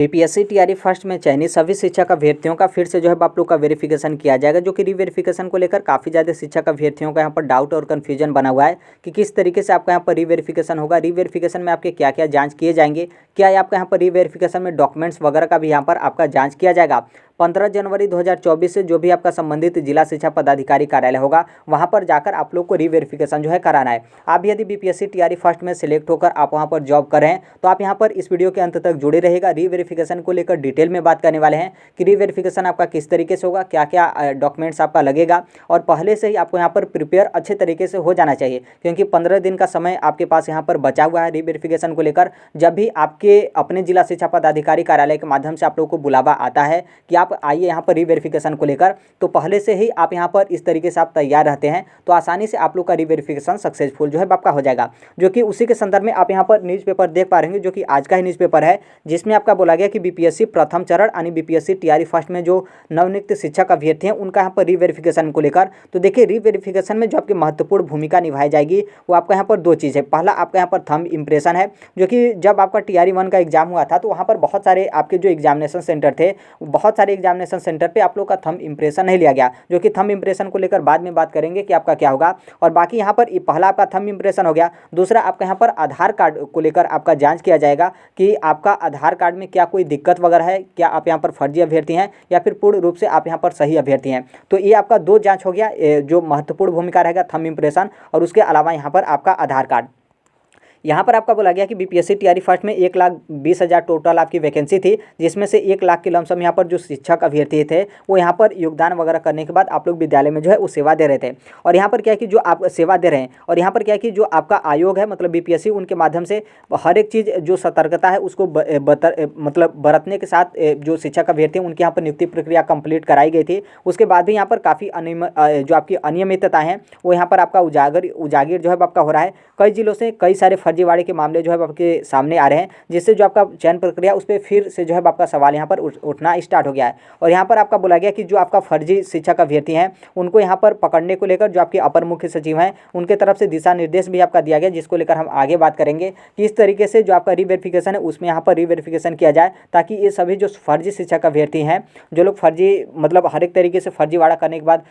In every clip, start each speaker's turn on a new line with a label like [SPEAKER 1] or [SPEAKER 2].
[SPEAKER 1] BPSC TRE first में चयनित सभी शिक्षक अभ्यर्थियों का फिर से जो है आप लोग का वेरिफिकेशन किया जाएगा, जो कि रीवेरिफिकेशन को लेकर काफ़ी ज़्यादा शिक्षक अभ्यर्थियों का यहाँ पर डाउट और कन्फ्यूजन बना हुआ है कि किस तरीके से आपका यहाँ पर रीवेरिफिकेशन होगा, रीवेरिफिकेशन में आपके क्या क्या जांच किए जाएंगे, क्या आपका यहाँ पर रीवेरिफिकेशन में डॉक्यूमेंट्स वगैरह का भी यहाँ पर आपका जाँच किया जाएगा। 15 जनवरी 2024 से जो भी आपका संबंधित जिला शिक्षा पदाधिकारी कार्यालय होगा वहां पर जाकर आप लोग को रीवेरिफिकेशन जो है कराना है। आप यदि बीपीएससी टीआरई फर्स्ट में सिलेक्ट होकर आप वहां पर जॉब कर रहे हैं तो आप यहां पर इस वीडियो के अंत तक जुड़े रहेगा। रीवेरिफिकेशन को लेकर डिटेल में बात करने वाले हैं कि रीवेरिफिकेशन आपका किस तरीके से होगा, क्या क्या डॉक्यूमेंट्स आपका लगेगा, और पहले से ही आपको यहाँ पर प्रिपेयर अच्छे तरीके से हो जाना चाहिए, क्योंकि 15 दिन का समय आपके पास यहाँ पर बचा हुआ है रीवेरिफिकेशन को लेकर। जब भी आपके अपने जिला शिक्षा पदाधिकारी कार्यालय के माध्यम से आप लोग को बुलावा आता है कि आप आइए यहाँ पर रीवेरिफिकेशन को लेकर, तो पहले से ही आप यहाँ पर इस तरीके से आप तैयार रहते हैं तो आसानी से आप लोग का रीवेरिफिकेशन सक्सेसफुल जो है आपका हो जाएगा। जो कि उसी के संदर्भ में आप यहाँ पर न्यूज़पेपर देख पा रहे हैं, जो कि आज का ही न्यूज़पेपर है, जिसमें आपका बोला गया कि बीपीएससी प्रथम चरण यानी बीपीएससी टीआरई फर्स्ट में जो नवनियुक्त शिक्षक अभ्यर्थी हैं उनका यहाँ पर रीवेरिफिकेशन को लेकर। तो देखिए, रीवेरिफिकेशन में जो आपकी महत्वपूर्ण भूमिका निभाई जाएगी वो आपका यहाँ पर दो चीज़ है। पहला आपका यहाँ पर थंब इम्प्रेशन है, जो कि जब आपका टीआरई 1 का एग्जाम हुआ था तो वहाँ पर बहुत सारे आपके जो एग्जामिनेशन सेंटर थे, बहुत सारे एग्जामिनेशन सेंटर पे आप लोग का थंब इम्प्रेशन नहीं लिया गया, जो कि थंब इम्प्रेशन को लेकर बाद में बात करेंगे कि आपका क्या होगा। और बाकी यहाँ पर पहला आपका थंब इम्प्रेशन हो गया। दूसरा आपका यहाँ पर आधार कार्ड को लेकर आपका जांच किया जाएगा कि आपका आधार कार्ड में क्या कोई दिक्कत वगैरह है, क्या आप यहाँ पर फर्जी अभ्यर्थी हैं या फिर पूर्ण रूप से आप यहाँ पर सही अभ्यर्थी हैं। तो ये आपका दो जांच हो गया, जो महत्वपूर्ण भूमिका रहेगा थंब इम्प्रेशन, और उसके अलावा यहाँ पर आपका आधार कार्ड। यहाँ पर आपका बोला गया कि बीपीएससी टीआरई फर्स्ट में 1,20,000 टोटल आपकी वैकेंसी थी, जिसमें से 1 लाख के लमसम यहाँ पर जो शिक्षक अभ्यर्थी थे वो यहाँ पर योगदान वगैरह करने के बाद आप लोग विद्यालय में जो है वो सेवा दे रहे थे। और यहाँ पर क्या है कि जो आप सेवा दे रहे हैं, और यहाँ पर क्या है कि जो आपका आयोग है मतलब बीपीएससी, उनके माध्यम से हर एक चीज़ जो सतर्कता है उसको मतलब बरतने के साथ जो शिक्षक अभ्यर्थी हैं उनकी यहाँ पर नियुक्ति प्रक्रिया कंप्लीट कराई गई थी। उसके बाद भी यहाँ पर काफ़ी जो आपकी अनियमितता है वो यहाँ पर आपका उजागर जो है आपका हो रहा है। कई जिलों से कई सारे फर्जीवाड़े के मामले जो है आपके सामने आ रहे हैं, जिससे जो आपका चयन प्रक्रिया उस पर फिर से जो है आपका सवाल यहाँ पर उठना स्टार्ट हो गया है। और यहाँ पर आपका बोला गया कि जो आपका फर्जी शिक्षक अभ्यर्थी हैं उनको यहाँ पर पकड़ने को लेकर जो आपके अपर मुख्य सचिव हैं उनके तरफ से दिशा निर्देश भी आपका दिया गया, जिसको लेकर हम आगे बात करेंगे कि इस तरीके से जो आपका रीवेरिफिकेशन है उसमें यहाँ पर रीवेरिफिकेशन किया जाए, ताकि ये सभी जो फर्जी शिक्षक अभ्यर्थी हैं, जो लोग फर्जी मतलब हर एक तरीके से फर्जीवाड़ा करने के बाद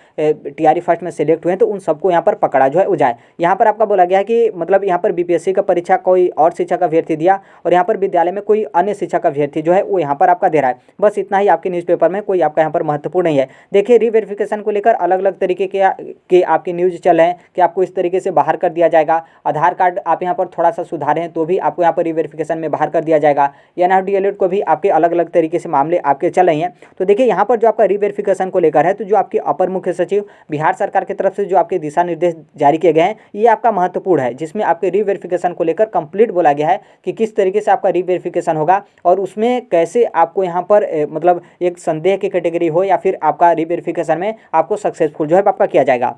[SPEAKER 1] टीआरई फर्स्ट में सिलेक्ट हुए हैं, तो उन सबको यहाँ पर पकड़ा जो है जाए। यहाँ पर आपका बोला गया है कि मतलब यहाँ पर बीपीएससी का परीक्षा कोई और शिक्षक अभ्यर्थी दिया और यहाँ पर विद्यालय में कोई अन्य शिक्षक अभ्यर्थी जो है वो यहाँ पर आपका दे रहा है। बस इतना ही आपके न्यूज़पेपर में, कोई आपका यहाँ पर महत्वपूर्ण नहीं है। देखिए, रीवेरिफिकेशन को लेकर अलग अलग तरीके के आपके न्यूज़ चल रहे हैं कि आपको इस तरीके से बाहर कर दिया जाएगा। आधार कार्ड आप यहाँ पर थोड़ा सा सुधारें तो भी आपको यहाँ पर रीवेरिफिकेशन में बाहर कर दिया जाएगा। NRDLED को भी आपके अलग अलग तरीके से मामले आपके चल रही हैं। तो देखिए, यहाँ पर जो आपका रीवेरिफिकेशन को लेकर है, तो जो आपके अपर मुख्य सचिव बिहार सरकार की तरफ से जो आपके दिशा निर्देश जारी किए गए हैं ये आपका महत्वपूर्ण है, जिसमें आपके रीवेरिफिकेशन को लेकर कंप्लीट बोला गया है कि किस तरीके से आपका रीवेरिफिकेशन होगा और उसमें कैसे आपको यहाँ पर मतलब एक संदेह की कैटेगरी हो या फिर आपका रीवेरिफिकेशन में आपको सक्सेसफुल जो है आपका किया जाएगा।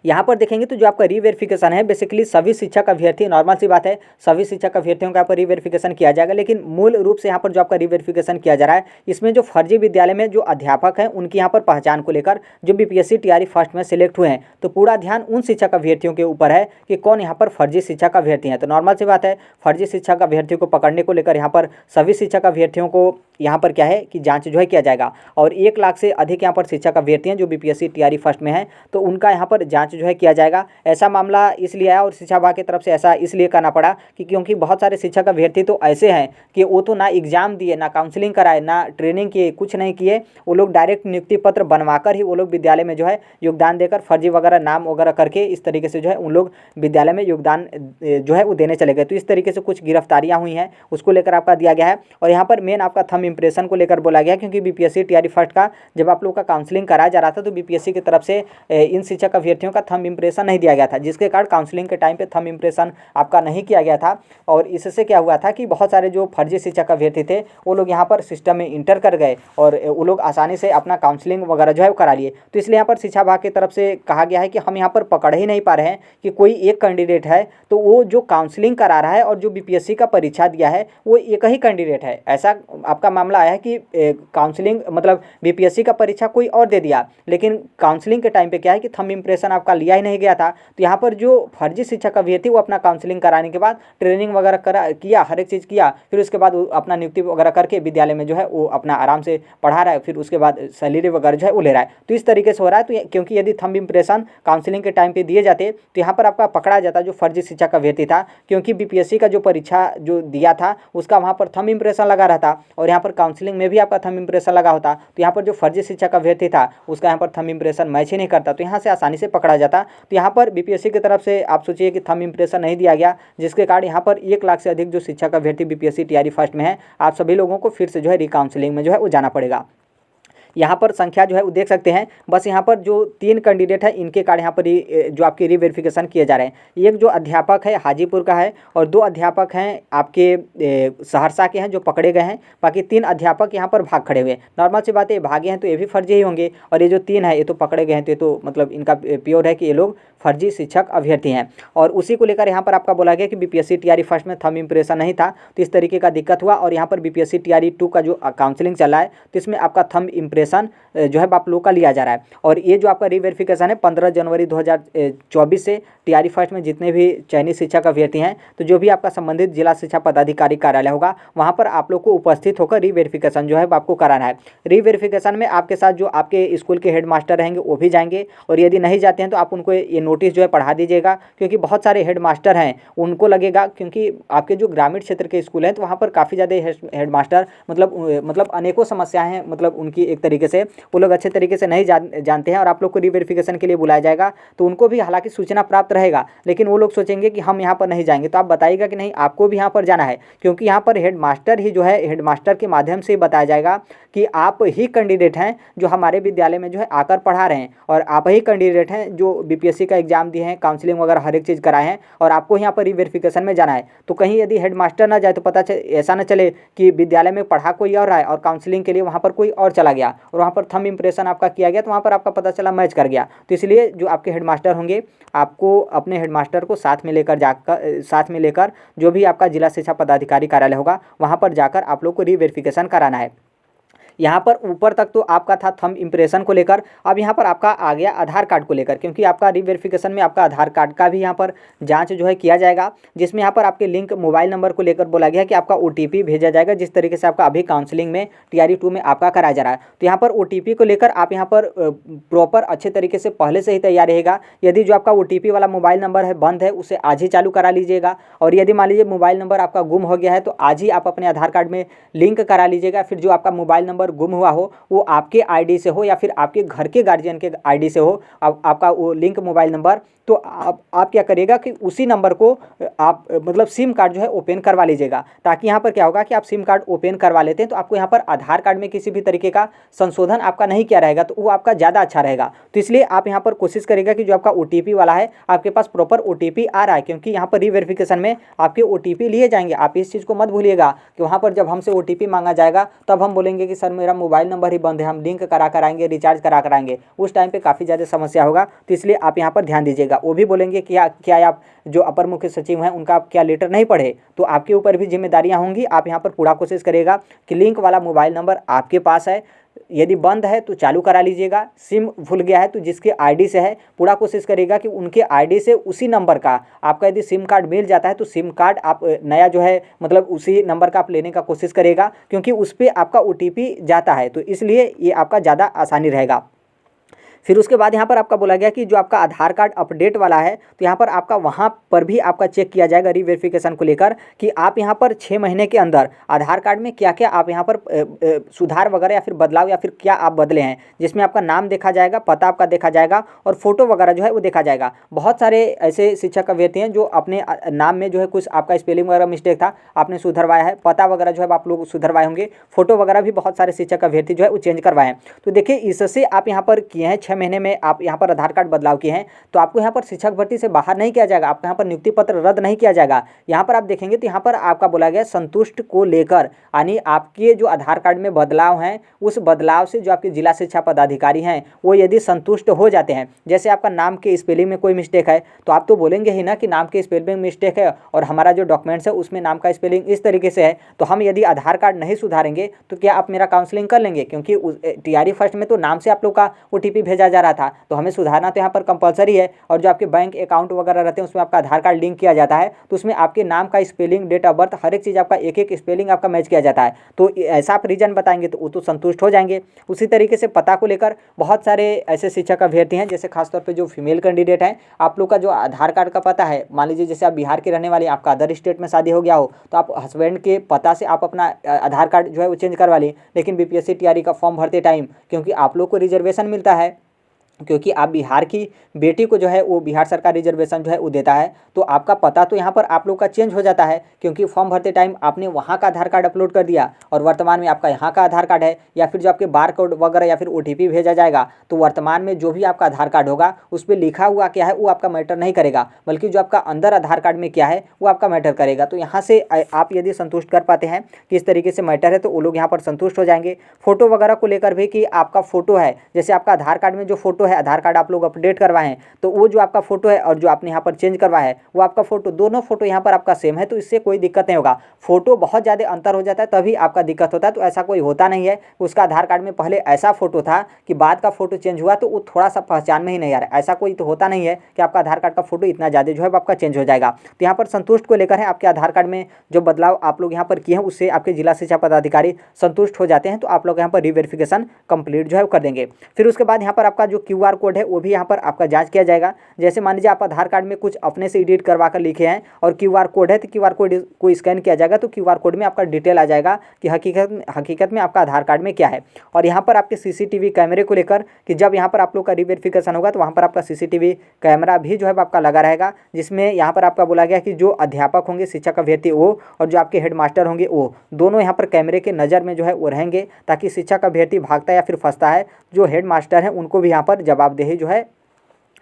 [SPEAKER 1] यहाँ पर देखेंगे तो जो आपका रीवेरिफिकेशन है बेसिकली सभी शिक्षक अभ्यर्थी, नॉर्मल सी बात है, सभी शिक्षक अभ्यर्थियों का यहाँ पर रीवेरिफिकेशन किया जाएगा। लेकिन मूल रूप से यहाँ पर जो आपका रीवेरिफिकेशन किया जा रहा है इसमें जो फर्जी विद्यालय में जो अध्यापक हैं उनकी यहाँ पर पहचान को लेकर जो बीपीएससी टीआरई फर्स्ट में सिलेक्ट हुए हैं, तो पूरा ध्यान उन शिक्षक अभ्यर्थियों के ऊपर है कि कौन यहाँ पर फर्जी शिक्षक अभ्यर्थी हैं। तो नॉर्मल सी बात है, फर्जी शिक्षक अभ्यर्थियों को पकड़ने को लेकर यहाँ पर सभी शिक्षक अभ्यर्थियों को यहाँ पर क्या है कि जांच जो है किया जाएगा। और 1 लाख से अधिक यहाँ पर शिक्षक अभ्यर्थी हैं जो बीपीएससी टीआरई फर्स्ट में हैं, तो उनका यहाँ पर जांच जो है किया जाएगा। ऐसा मामला इसलिए आया और शिक्षा विभाग की तरफ से ऐसा इसलिए करना पड़ा कि क्योंकि बहुत सारे शिक्षक अभ्यर्थी तो ऐसे हैं कि वो तो ना एग्जाम दिए, ना काउंसलिंग कराए, ना ट्रेनिंग किए, कुछ नहीं किए, वो लोग डायरेक्ट नियुक्ति पत्र बनवाकर ही वो लोग विद्यालय में जो है योगदान देकर फर्जी वगैरह नाम वगैरह करके इस तरीके से जो है उन लोग विद्यालय में योगदान जो है वो देने चले गए। तो इस तरीके से कुछ गिरफ्तारियाँ हुई हैं, उसको लेकर आपका दिया गया है। और यहाँ पर मेन आपका थंब इम्प्रेशन को लेकर बोला गया, क्योंकि बीपीएससी टीआरई फर्स्ट का जब आप लोग का काउंसलिंग कराया जा रहा था तो बीपीएससी की तरफ से इन शिक्षक अभ्यर्थियों का थंब इम्प्रेशन नहीं दिया गया था, जिसके कारण काउंसलिंग के टाइम पे थंब इम्प्रेशन आपका नहीं किया गया था। और इससे क्या हुआ था कि बहुत सारे जो फर्जी शिक्षक अभ्यर्थी थे वो लोग यहाँ पर सिस्टम में इंटर कर गए और वो लोग आसानी से अपना काउंसलिंग वगैरह जो है वो करा लिए। तो इसलिए यहाँ पर शिक्षा विभाग की तरफ से कहा गया है कि हम यहाँ पर पकड़ ही नहीं पा रहे हैं कि कोई एक कैंडिडेट है तो वो जो काउंसलिंग करा रहा है और जो बीपीएससी का परीक्षा दिया है वो एक ही कैंडिडेट है, ऐसा आपका मामला आया है कि काउंसलिंग मतलब बीपीएससी का परीक्षा कोई और दे दिया, लेकिन काउंसलिंग के टाइम पे क्या है कि थंब इम्प्रेशन आपका लिया ही नहीं गया था। तो यहाँ पर जो फर्जी शिक्षक अभ्यर्थी वो अपना काउंसलिंग कराने के बाद ट्रेनिंग वगैरह करा किया, हर एक चीज़ किया, फिर उसके बाद वो अपना नियुक्ति वगैरह करके विद्यालय में जो है वो अपना आराम से पढ़ा रहा है, फिर उसके बाद सैलरी वगैरह जो है वो ले रहा है। तो इस तरीके से हो रहा है। तो क्योंकि यदि थंब इम्प्रेशन काउंसलिंग के टाइम पे दिए जाते तो यहाँ पर आपका पकड़ा जाता जो फर्जी शिक्षक अभ्यर्थी था, क्योंकि बीपीएससी का जो परीक्षा जो दिया था उसका वहाँ पर थंब इम्प्रेशन लगा रहता और यहाँ पर काउंसलिंग में भी आपका थंब इम्प्रेशन लगा होता। तो यहाँ पर जो फर्जी शिक्षक अभ्यर्थी था उसका यहाँ पर थंब इम्प्रेशन मैच ही नहीं करता, तो यहाँ से आसानी से पकड़ा जाता। तो यहाँ पर बीपीएससी की तरफ से आप सोचिए कि थंब इम्प्रेशन नहीं दिया गया, जिसके कारण यहाँ पर 1 लाख से अधिक जो शिक्षक अभ्यर्थी बीपीएससी टीआरई फर्स्ट में है, आप सभी लोगों को फिर से जो है रिकाउंसलिंग में जो है वो जाना पड़ेगा। यहाँ पर संख्या जो है वो देख सकते हैं, बस यहाँ पर जो 3 कैंडिडेट है इनके कार्ड यहाँ पर जो आपके रीवेरिफिकेशन किए जा रहे हैं। एक जो अध्यापक है हाजीपुर का है और 2 अध्यापक हैं आपके सहरसा के हैं जो पकड़े गए हैं, बाकी 3 अध्यापक यहाँ पर भाग खड़े हुए। नॉर्मल सी बात है, भागे हैं तो ये भी फर्जी ही होंगे, और ये जो 3 है ये तो पकड़े गए हैं, तो ये तो मतलब इनका प्योर है कि ये लोग फर्जी शिक्षक अभ्यर्थी हैं। और उसी को लेकर यहाँ पर आपका बोला गया कि बीपीएससी टीआरई फर्स्ट में थंब इम्प्रेशन नहीं था, तो इस तरीके का दिक्कत हुआ। और यहाँ पर बीपीएससी टीआरई 2 का जो काउंसलिंग चल रहा है तो इसमें आपका थंब इम्प्रेशन जो है आप लोग का लिया जा रहा है। और ये जो आपका रीवेरिफिकेशन है 15 जनवरी 2024 से टीआरई फर्स्ट में जितने भी चयनित शिक्षक अभ्यर्थी हैं, तो जो भी आपका संबंधित जिला शिक्षा पदाधिकारी कार्यालय होगा वहाँ पर आप लोग को उपस्थित होकर रीवेरिफिकेशन जो है आपको कराना है। रीवेरिफिकेशन में आपके साथ जो आपके स्कूल के हेडमास्टर रहेंगे वो भी जाएंगे, और यदि नहीं जाते हैं तो आप उनको ये नोटिस जो है पढ़ा दीजिएगा, क्योंकि बहुत सारे हेडमास्टर हैं उनको लगेगा, क्योंकि आपके जो ग्रामीण क्षेत्र के स्कूल हैं तो वहाँ पर काफ़ी ज़्यादा हेडमास्टर मतलब अनेकों समस्याएं हैं, मतलब उनकी एक तरीके से वो लोग अच्छे तरीके से नहीं जानते हैं, और आप लोग को रीवेरिफिकेशन के लिए बुलाया जाएगा तो उनको भी हालांकि सूचना प्राप्त रहेगा, लेकिन वो लोग सोचेंगे कि हम यहाँ पर नहीं जाएंगे। तो आप बताइएगा कि नहीं आपको भी यहाँ पर जाना है, क्योंकि यहाँ पर हेडमास्टर ही जो है हेडमास्टर के माध्यम से बताया जाएगा कि आप ही कैंडिडेट हैं जो हमारे विद्यालय में जो है आकर पढ़ा रहे हैं, और आप ही कैंडिडेट हैं जो बीपीएससी का एग्जाम दिए हैं, काउंसलिंग वगैरह हर एक चीज़ कराए हैं, और आपको यहाँ पर रीवेरिफिकेशन में जाना है। तो कहीं यदि हेडमास्टर ना जाए तो ऐसा ना चले कि विद्यालय में पढ़ा कोई और रहा है और काउंसलिंग के लिए वहाँ पर कोई और चला गया और वहाँ पर थंब इम्प्रेशन आपका किया गया, तो वहाँ पर आपका पता चला मैच कर गया। तो इसलिए जो आपके हेडमास्टर होंगे आपको अपने हेडमास्टर को साथ में लेकर जो भी आपका जिला शिक्षा पदाधिकारी कार्यालय होगा वहाँ पर जाकर आप लोग को रीवेरिफिकेशन कराना है। यहाँ पर ऊपर तक तो आपका था थंब इम्प्रेशन को लेकर। अब यहाँ पर आपका आ गया आधार कार्ड को लेकर, क्योंकि आपका रीवेरिफिकेशन में आपका आधार कार्ड का भी यहाँ पर जांच जो है किया जाएगा, जिसमें यहाँ पर आपके लिंक मोबाइल नंबर को लेकर बोला गया कि आपका OTP भेजा जाएगा, जिस तरीके से आपका अभी काउंसलिंग में टीआरई 2 में आपका कराया जा रहा है। तो यहाँ पर OTP को लेकर आप यहाँ पर प्रॉपर अच्छे तरीके से पहले से ही तैयार रहेगा। यदि जो आपका OTP वाला मोबाइल नंबर है बंद है उसे आज ही चालू करा लीजिएगा, और यदि मान लीजिए मोबाइल नंबर आपका गुम हो गया है तो आज ही आप अपने आधार कार्ड में लिंक करा लीजिएगा। फिर जो आपका मोबाइल नंबर गुम हुआ हो वो आपके आईडी से हो या फिर आपके घर के गार्जियन के आईडी से हो, आपका वो लिंक मोबाइल नंबर, तो आप क्या करिएगा कि उसी नंबर को आप मतलब सिम कार्ड जो है ओपन करवा लीजिएगा, ताकि यहाँ पर क्या होगा कि आप सिम कार्ड ओपन करवा लेते हैं तो आपको यहाँ पर आधार कार्ड में किसी भी तरीके का संशोधन आपका नहीं किया रहेगा, तो वो आपका ज़्यादा अच्छा रहेगा। तो इसलिए आप यहाँ पर कोशिश करिएगा कि जो आपका OTP वाला है आपके पास प्रॉपर OTP आ रहा है, क्योंकि यहाँ पर रीवेरिफिकेशन में आपके OTP लिए जाएंगे। आप इस चीज़ को मत भूलिएगा कि वहाँ पर जब हमसे OTP मांगा जाएगा तब हम बोलेंगे कि सर मेरा मोबाइल नंबर ही बंद है, हम लिंक करा कर आएंगे, रिचार्ज करा कर आएंगे, उस टाइम पर काफ़ी ज़्यादा समस्या होगा। तो इसलिए आप यहाँ पर ध्यान दीजिएगा। वो भी बोलेंगे कि क्या आप जो अपर मुख्य सचिव हैं उनका आप क्या लेटर नहीं पढ़े, तो आपके ऊपर भी जिम्मेदारियां होंगी। आप यहाँ पर पूरा कोशिश करिएगा कि लिंक वाला मोबाइल नंबर आपके पास है, यदि बंद है तो चालू करा लीजिएगा, सिम भूल गया है तो जिसके आईडी से है पूरा कोशिश करिएगा कि उनके आईडी से उसी नंबर का आपका यदि सिम कार्ड मिल जाता है तो सिम कार्ड आप नया जो है मतलब उसी नंबर का आप लेने का कोशिश करिएगा, क्योंकि उस पर आपका OTP जाता है, तो इसलिए ये आपका ज़्यादा आसानी रहेगा। फिर उसके बाद यहाँ पर आपका बोला गया कि जो आपका आधार कार्ड अपडेट वाला है तो यहाँ पर आपका वहाँ पर भी आपका चेक किया जाएगा रीवेरिफिकेशन को लेकर कि आप यहाँ पर 6 महीने के अंदर आधार कार्ड में क्या क्या आप यहाँ पर सुधार वगैरह या फिर बदलाव या फिर क्या आप बदले हैं, जिसमें आपका नाम देखा जाएगा, पता आपका देखा जाएगा और फोटो वगैरह जो है वो देखा जाएगा। बहुत सारे ऐसे शिक्षक अभ्यर्थी हैं जो अपने नाम में जो है कुछ आपका स्पेलिंग वगैरह मिस्टेक था, आपने सुधरवाया है, पता वगैरह जो है आप लोग सुधरवाए होंगे, फोटो वगैरह भी बहुत सारे शिक्षक अभ्यर्थी जो है वो चेंज करवाए हैं। तो देखिए इससे आप यहाँ पर किए हैं 6 महीने में आप यहाँ पर आधार कार्ड बदलाव किए हैं तो आपको यहाँ पर शिक्षक भर्ती से बाहर नहीं किया जाएगा, आपका यहाँ पर नियुक्ति पत्र रद्द नहीं किया जाएगा। यहाँ पर आप देखेंगे तो यहाँ पर आपका बोला गया संतुष्ट को लेकर, यानी आपके जो आधार कार्ड में बदलाव हैं उस बदलाव से जो आपके जिला शिक्षा पदाधिकारी हैं वो यदि संतुष्ट हो जाते हैं, जैसे आपका नाम के स्पेलिंग में कोई मिस्टेक है तो आप तो बोलेंगे ही ना कि नाम के स्पेलिंग में मिस्टेक है और हमारा जो डॉक्यूमेंट्स है उसमें नाम का स्पेलिंग इस तरीके से है, तो हम यदि आधार कार्ड नहीं सुधारेंगे तो क्या आप मेरा काउंसलिंग कर लेंगे? क्योंकि टीआरई फर्स्ट में तो नाम से आप लोग का ओटीपी भेजा जा रहा था, तो हमें सुधारना तो यहाँ पर कंपलसरी है। और जो आपके बैंक अकाउंट वगैरह रहते हैं उसमें आपका आधार कार्ड लिंक किया जाता है, तो उसमें आपके नाम का स्पेलिंग, डेट ऑफ बर्थ, हर एक चीज़ आपका एक एक स्पेलिंग आपका मैच किया जाता है। तो ऐसा आप रीजन बताएंगे तो वो तो संतुष्ट हो जाएंगे। उसी तरीके से पता को लेकर बहुत सारे ऐसे शिक्षक अभ्यर्थी हैं, जैसे खासतौर पर जो फीमेल कैंडिडेट हैं, आप लोग का जो आधार कार्ड का पता है, मान लीजिए जैसे आप बिहार के रहने वाले, आपका अदर स्टेट में शादी हो गया हो तो आप हस्बैंड के पता से आप अपना आधार कार्ड जो है वो चेंज करवा लें। लेकिन बीपीएससी टीआरई का फॉर्म भरते टाइम क्योंकि आप लोग को रिजर्वेशन मिलता है, क्योंकि आप बिहार की बेटी को जो है वो बिहार सरकार रिजर्वेशन जो है वो देता है, तो आपका पता तो यहाँ पर आप लोग का चेंज हो जाता है, क्योंकि फॉर्म भरते टाइम आपने वहाँ का आधार कार्ड अपलोड कर दिया और वर्तमान में आपका यहाँ का आधार कार्ड है, या फिर जो आपके बार कोड वगैरह या फिर ओटीपी भेजा जाएगा तो वर्तमान में जो भी आपका आधार कार्ड होगा उस पर लिखा हुआ क्या है वो आपका मैटर नहीं करेगा, बल्कि जो आपका अंदर आधार कार्ड में क्या है वो आपका मैटर करेगा। तो यहाँ से आप यदि संतुष्ट कर पाते हैं कि इस तरीके से मैटर है तो वो लोग यहाँ पर संतुष्ट हो जाएंगे। फोटो वगैरह को लेकर भी कि आपका फोटो है, जैसे आपका आधार कार्ड में जो फोटो है, आधार कार्ड आप लोग अपडेट करवाएं तो वो जो आपका फोटो है और जो आपने यहाँ पर चेंज करवाया है वो आपका फोटो, दोनों फोटो यहाँ पर आपका सेम है, तो इससे कोई दिक्कत नहीं होगा। फोटो बहुत ज़्यादा अंतर हो जाता है तभी आपका दिक्कत होता है, तो ऐसा कोई होता नहीं है। उसका आधार कार्ड में पहले ऐसा फोटो था कि बाद का फोटो चेंज हुआ तो वो थोड़ा सा पहचान में ही नहीं आ रहा है, ऐसा कोई तो होता नहीं है कि आपका आधार कार्ड का फोटो इतना ज़्यादा जो है आपका चेंज हो जाएगा। तो यहाँ पर संतुष्ट को लेकर है, आपके आधार कार्ड में जो बदलाव आप लोग यहाँ पर किए हैं उससे आपके जिला शिक्षा पदाधिकारी संतुष्ट हो जाते हैं, तो आप लोग यहाँ पर रीवेरिफिकेशन कंप्लीट जो है कर देंगे। फिर उसके बाद यहाँ पर आपका जो QR कोड है वो भी यहाँ पर आपका जांच किया जाएगा। जैसे मान लीजिए आप आधार कार्ड में कुछ अपने से एडिट करवा कर लिखे हैं और QR कोड है तो QR कोड को स्कैन किया जाएगा तो QR कोड में आपका डिटेल आ जाएगा कि हकीकत में आपका आधार कार्ड में क्या है। और यहाँ पर आपके CCTV कैमरे को लेकर कि जब यहाँ पर आप लोग का रीवेरिफिकेशन होगा तो वहाँ पर आपका CCTV कैमरा भी जो है आपका लगा रहेगा, जिसमें यहाँ पर आपका बोला गया कि जो अध्यापक होंगे, शिक्षक अभ्यर्थी वो और जो आपके हेडमास्टर होंगे वो दोनों यहाँ पर कैमरे के नज़र में जो है वो रहेंगे, ताकि शिक्षक अभ्यर्थी भागता या फिर फंसता है, जो हेडमास्टर हैं उनको भी यहाँ पर जवाबदेही जो है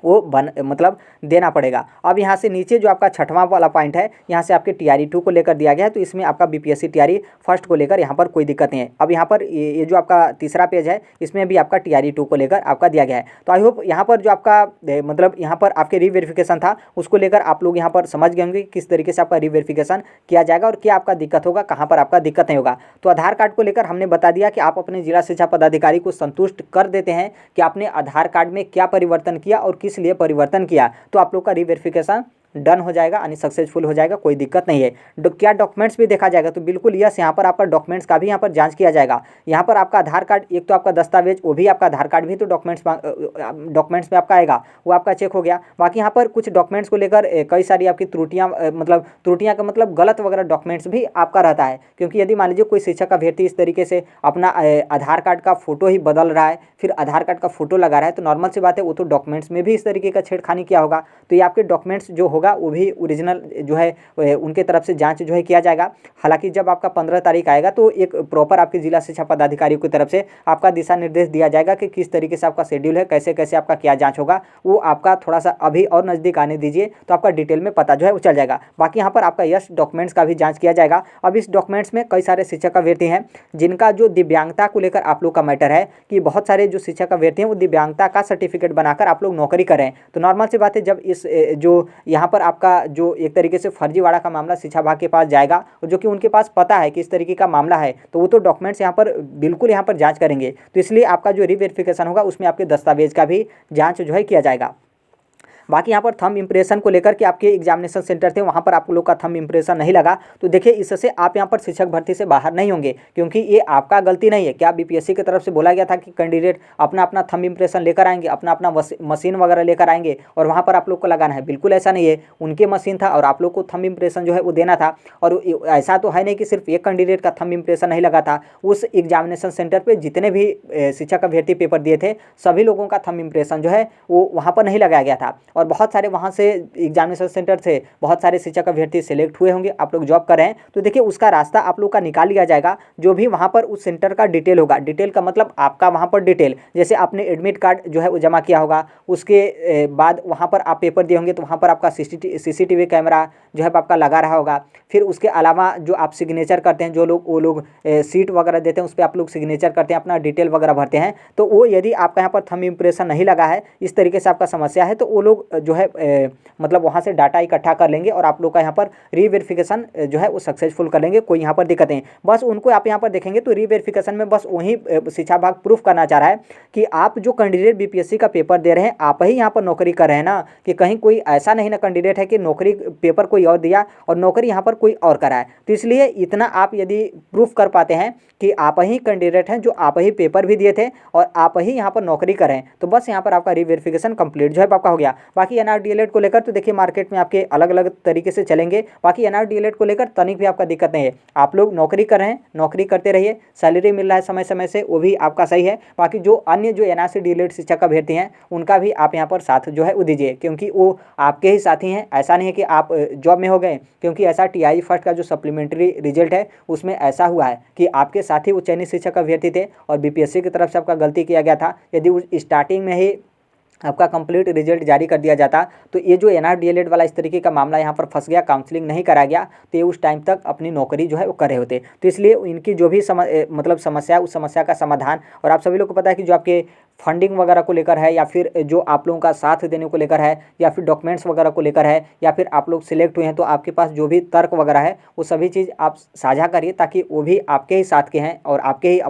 [SPEAKER 1] वो मतलब देना पड़ेगा। अब यहाँ से नीचे जो आपका छठवां वाला पॉइंट है, यहाँ से आपके TRE 2 को लेकर दिया गया है, तो इसमें आपका BPSC TRE फर्स्ट को लेकर यहाँ पर कोई दिक्कत नहीं है। अब यहाँ पर ये जो आपका तीसरा पेज है इसमें भी आपका TRE 2 को लेकर आपका दिया गया है। तो आई होप यहाँ पर जो आपका मतलब यहाँ पर आपके रीवेरिफिकेशन था उसको लेकर आप लोग यहाँ पर समझ गए होंगे किस तरीके से आपका रीवेरिफिकेशन किया जाएगा और क्या आपका दिक्कत होगा, कहाँ पर आपका दिक्कत नहीं होगा। तो आधार कार्ड को लेकर हमने बता दिया कि आप अपने जिला शिक्षा पदाधिकारी को संतुष्ट कर देते हैं कि आपने आधार कार्ड में क्या परिवर्तन किया और किस लिए परिवर्तन किया, तो आप लोग का रीवेरिफिकेशन डन हो जाएगा, यानी सक्सेसफुल हो जाएगा, कोई दिक्कत नहीं है। क्या डॉक्यूमेंट्स भी देखा जाएगा, तो बिल्कुल यस, यहाँ पर आपका डॉक्यूमेंट्स का भी यहाँ पर जांच किया जाएगा। यहाँ पर आपका आधार कार्ड, एक तो आपका दस्तावेज वो भी आपका आधार कार्ड भी तो डॉक्यूमेंट्स में आपका आएगा, वो आपका चेक हो गया। बाकी यहाँ पर कुछ डॉक्यूमेंट्स को लेकर कई सारी आपकी त्रुटियाँ का मतलब गलत वगैरह डॉक्यूमेंट्स भी आपका रहता है, क्योंकि यदि मान लीजिए कोई शिक्षक अभ्यर्थी इस तरीके से अपना आधार कार्ड का फोटो ही बदल रहा है, फिर आधार कार्ड का फोटो लगा रहा है, तो नॉर्मल सी बात है वो तो डॉक्यूमेंट्स में भी इस तरीके का छेड़खानी किया होगा। तो ये आपके डॉक्यूमेंट्स जो होगा वो भी ओरिजिनल जो है उनके तरफ से जांच जो है किया जाएगा। हालांकि जब आपका 15 तारीख आएगा तो एक प्रॉपर आपके जिला शिक्षा पदाधिकारी की तरफ से आपका दिशा निर्देश दिया जाएगा कि किस तरीके से आपका शेड्यूल है, कैसे कैसे आपका क्या जांच होगा, वो आपका थोड़ा सा अभी और नज़दीक आने दीजिए तो आपका डिटेल में पता जो है वो चल जाएगा। बाकी यहाँ पर आपका यस डॉक्यूमेंट्स का भी जाँच किया जाएगा। अब इस डॉक्यूमेंट्स में कई सारे शिक्षक अभ्यर्थी हैं जिनका जो दिव्यांगता को लेकर आप लोग का मैटर है कि बहुत सारे जो शिक्षक अभ्यर्थी हैं वो दिव्यांगता का सर्टिफिकेट बनाकर आप लोग नौकरी करें। तो नॉर्मल सी बात है, जब इस जो यहाँ पर आपका जो एक तरीके से फर्जीवाड़ा का मामला शिक्षा विभाग के पास जाएगा और जो कि उनके पास पता है कि इस तरीके का मामला है, तो वो तो डॉक्यूमेंट्स यहाँ पर बिल्कुल यहाँ पर जांच करेंगे। तो इसलिए आपका जो रीवेरिफिकेशन होगा उसमें आपके दस्तावेज का भी जांच जो है किया जाएगा। बाकी यहाँ पर थंब इंप्रेशन को लेकर के आपके एग्जामिनेशन सेंटर थे वहाँ पर आप लोग का थंब इंप्रेशन नहीं लगा, तो देखिए इससे आप यहाँ पर शिक्षक भर्ती से बाहर नहीं होंगे, क्योंकि ये आपका गलती नहीं है। क्या बीपीएससी की तरफ से बोला गया था कि कैंडिडेट अपना अपना थंब इंप्रेशन लेकर आएंगे, अपना अपना मशीन वगैरह लेकर आएंगे और वहाँ पर आप लोग को लगाना है? बिल्कुल ऐसा नहीं है, उनके मशीन था और आप लोग को थंब इंप्रेशन जो है वो देना था। और ऐसा तो है नहीं कि सिर्फ एक कैंडिडेट का थंब इंप्रेशन नहीं लगा था, उस एग्जामिनेशन सेंटर पर जितने भी शिक्षक अभ्यर्थी पेपर दिए थे सभी लोगों का थंब इंप्रेशन जो है वो वहाँ पर नहीं लगाया गया था। और बहुत सारे वहाँ से एग्जामिनेशन सेंटर से बहुत सारे शिक्षक अभ्यर्थी सेलेक्ट हुए होंगे, आप लोग जॉब कर रहे हैं, तो देखिए उसका रास्ता आप लोग का निकाल लिया जाएगा। जो भी वहाँ पर उस सेंटर का डिटेल होगा, डिटेल का मतलब आपका वहाँ पर डिटेल, जैसे आपने एडमिट कार्ड जो है वो जमा किया होगा, उसके बाद वहाँ पर आप पेपर दिए होंगे तो वहाँ पर आपका CCTV कैमरा जो है आपका लगा रहा होगा। फिर उसके अलावा जो आप सिग्नेचर करते हैं, जो लोग वो लोग सीट वगैरह देते हैं उस पर आप लोग सिग्नेचर करते हैं, अपना डिटेल वगैरह भरते हैं, तो वो यदि आपका यहाँ पर थंब इम्प्रेशन नहीं लगा है, इस तरीके से आपका समस्या है, तो वो लोग जो है मतलब वहाँ से डाटा इकट्ठा कर लेंगे और आप लोग का यहाँ पर रीवेरिफिकेशन जो है वो सक्सेसफुल कर लेंगे। कोई यहाँ पर दिक्कत नहीं, बस उनको आप यहाँ पर देखेंगे तो रीवेरिफिकेशन में बस वही शिक्षा विभाग प्रूफ करना चाह रहा है कि आप जो कैंडिडेट BPSC का पेपर दे रहे हैं आप ही यहाँ पर नौकरी कर रहे हैं ना, कि कहीं कोई ऐसा नहीं ना कैंडिडेट है कि नौकरी पेपर कोई और दिया और नौकरी यहाँ पर कोई और करा है। तो इसलिए इतना आप यदि प्रूफ कर पाते हैं कि आप ही कैंडिडेट हैं, जो आप ही पेपर भी दिए थे और आप ही यहाँ पर नौकरी करें, तो बस यहाँ पर आपका रीवेरिफिकेशन कंप्लीट जो है आपका हो गया। बाकी NRDLED को लेकर तो देखिए मार्केट में आपके अलग अलग तरीके से चलेंगे। बाकी NRDLED को लेकर तनिक भी आपका दिक्कत नहीं है, आप लोग नौकरी कर रहे हैं, नौकरी करते रहिए, सैलरी मिल रहा है समय समय से, वो भी आपका सही है। बाकी जो अन्य जो NRC-DLED शिक्षक अभ्यर्थी हैं उनका भी आप यहाँ पर साथ जो है वो दीजिए, क्योंकि वो आपके ही साथी हैं। ऐसा नहीं है कि आप जॉब में हो गए, क्योंकि ऐसा TI फर्स्ट का जो सप्लीमेंट्री रिजल्ट है उसमें ऐसा हुआ है कि आपके साथी वो चयनित शिक्षक अभ्यर्थी थे और BPSC की तरफ से आपका गलती किया गया था। यदि उस स्टार्टिंग में ही आपका कंप्लीट रिजल्ट जारी कर दिया जाता तो ये जो NRDLED वाला इस तरीके का मामला यहाँ पर फंस गया, काउंसलिंग नहीं करा गया, तो ये उस टाइम तक अपनी नौकरी जो है वो कर रहे होते। तो इसलिए इनकी जो भी मतलब समस्या, उस समस्या का समाधान, और आप सभी लोग को पता है कि जो आपके फंडिंग वगैरह को लेकर है, या फिर जो आप लोगों का साथ देने को लेकर है, या फिर डॉक्यूमेंट्स वगैरह को लेकर है, या फिर आप लोग सिलेक्ट हुए हैं तो आपके पास जो भी तर्क वगैरह है वो सभी चीज़ आप साझा करिए, ताकि वो भी आपके ही साथ के हैं और आपके ही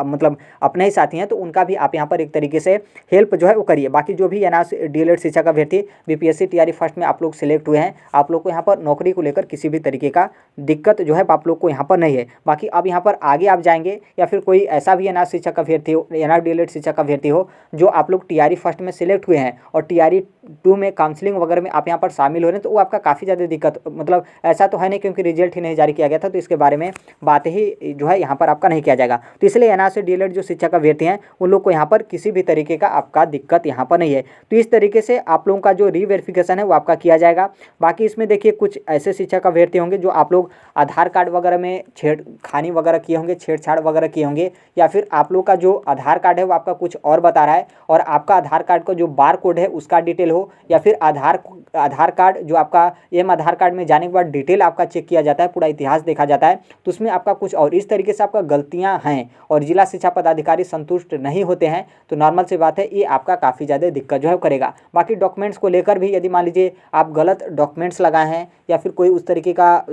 [SPEAKER 1] मतलब अपने ही साथी हैं, तो उनका भी आप यहाँ पर एक तरीके से हेल्प जो है वो करिए। बाकी जो भी NRC-DLED शिक्षक अभ्यर्थी BPSC TRE फर्स्ट में आप लोग सिलेक्ट हुए हैं, आप लोग को यहाँ पर नौकरी को लेकर किसी भी तरीके का दिक्कत जो है आप लोग को यहाँ पर नहीं है। बाकी अब यहाँ पर आगे आप जाएंगे, या फिर कोई ऐसा भी NRDLED शिक्षक अभ्यर्थी हो जो आप लोग TRE फर्स्ट में सिलेक्ट हुए हैं और TRE 2 में काउंसलिंग वगैरह में आप यहाँ पर शामिल हो रहे हैं, तो वो आपका काफ़ी ज़्यादा दिक्कत, मतलब ऐसा तो है नहीं क्योंकि रिजल्ट ही नहीं जारी किया गया था, तो इसके बारे में बात ही जो है यहाँ पर आपका नहीं किया जाएगा। तो इसलिए NRC-DLED जो शिक्षक अभ्यर्थी हैं उन लोग को यहाँ पर किसी भी तरीके का आपका दिक्कत यहाँ पर नहीं है। तो इस तरीके से आप लोगों का जो रीवेरिफिकेशन है वो आपका किया जाएगा। बाकी इसमें देखिए कुछ ऐसे शिक्षक अभ्यर्थी होंगे जो आप लोग आधार कार्ड वगैरह में छेड़खानी वगैरह किए होंगे, छेड़छाड़ वगैरह किए होंगे, या फिर आप लोग का जो आधार कार्ड है वो आपका कुछ और बता रहा है और आपका आधार कार्ड का जो बार कोड है उसका डिटेल हो, या फिर आधार कार्ड जो आपका आधार कार्ड में जाने के बाद डिटेल आपका चेक किया जाता है, पूरा इतिहास देखा जाता है, तो उसमें आपका कुछ और इस तरीके से आपका गलतियां हैं और जिला शिक्षा पदाधिकारी संतुष्ट नहीं होते हैं, तो नॉर्मल सी बात है ये आपका काफ़ी ज़्यादा दिक्कत जो है करेगा। बाकी डॉक्यूमेंट्स को लेकर भी यदि मान लीजिए आप गलत डॉक्यूमेंट्स लगाए हैं, या फिर कोई उस तरीके का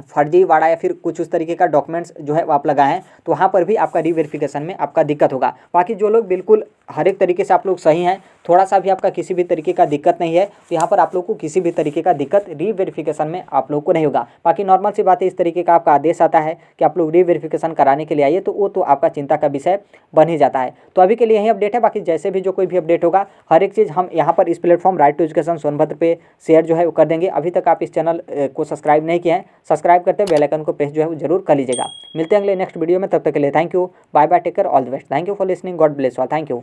[SPEAKER 1] फर्जीवाड़ा या फिर कुछ उस तरीके का डॉक्यूमेंट्स जो है वो आप लगाए हैं, तो वहाँ पर भी आपका रीवेरिफिकेशन में आपका दिक्कत होगा। बाकी जो लोग बिल्कुल हर एक तरीके से आप लोग सही हैं, थोड़ा सा भी आपका किसी भी तरीके का दिक्कत नहीं है, तो यहाँ पर आप लोग को किसी भी तरीके का दिक्कत रीवेरिफिकेशन में आप लोग को नहीं होगा। बाकी नॉर्मल सी बात है, इस तरीके का आपका आदेश आता है कि आप लोग रीवेरिफिकेशन कराने के लिए आइए, तो वो तो आपका चिंता का विषय बन ही जाता है। तो अभी के लिए यही अपडेट है। बाकी जैसे भी जो कोई भी अपडेट होगा, हर एक चीज़ हम यहाँ पर इस platform right to education Sonbhadra पे शेयर जो है वो कर देंगे। अभी तक आप इस चैनल को सब्सक्राइब नहीं किए हैं, सब्सक्राइब करते बेल आइकन को प्रेस जो है वो जरूर कर लीजिएगा। मिलते हैं अगले नेक्स्ट वीडियो में, तब तक के लिए thank you, bye bye, take care, all the best, thank you for listening, God bless all, thank you.